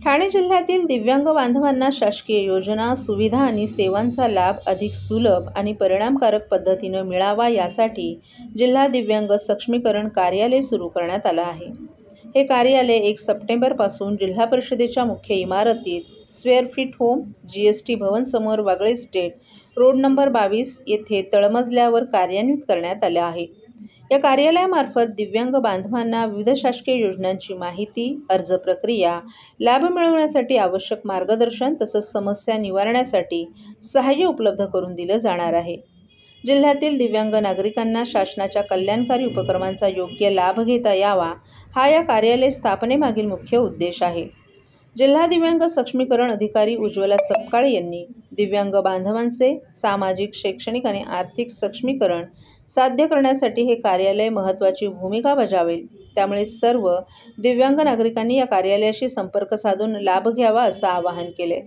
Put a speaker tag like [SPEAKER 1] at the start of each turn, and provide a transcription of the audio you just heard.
[SPEAKER 1] ठाणे जिल्ह्यातील दिव्यांग बांधवांना शासकीय योजना, सुविधा आणि सेवांचा लाभ अधिक सुलभ आणि परिणामकारक पद्धतीने मिळावा यासाठी जिल्हा दिव्यांग सक्षमीकरण कार्यालय सुरू करण्यात आलं आहे। हे कार्यालय 1 सप्टेंबरपासून जिल्हा परिषदेच्या मुख्य इमारतीत स्क्वेअर फीट होम, GST भवन समोर वागळे स्टेट, रोड नंबर 22 येथे तळमजल्यावर कार्यान्वित करण्यात आले आहे। या कार्यालयामार्फत दिव्यांग बांधवांना विविध शासकीय योजनांची माहिती, अर्ज प्रक्रिया, लाभ मिळवण्यासाठी आवश्यक मार्गदर्शन तसंच समस्या निवारण्यासाठी सहाय्य उपलब्ध करून दिलं जाणार आहे। जिल्ह्यातील दिव्यांग नागरिकांना शासनाच्या कल्याणकारी उपक्रमांचा योग्य लाभ घेता यावा, हा या कार्यालय स्थापनेमागील मुख्य उद्देश आहे। जिल्हा दिव्यांग सक्षमीकरण अधिकारी उज्ज्वला सपकाळ यांनी दिव्यांग बांधवांचे सामाजिक, शैक्षणिक आणि आर्थिक सक्षमीकरण साध्य करण्यासाठी हे कार्यालय महत्त्वाची भूमिका बजावेल। त्यामुळे सर्व दिव्यांग नागरिकांनी या कार्यालयाशी संपर्क साधून लाभ घ्यावा असं आवाहन केले।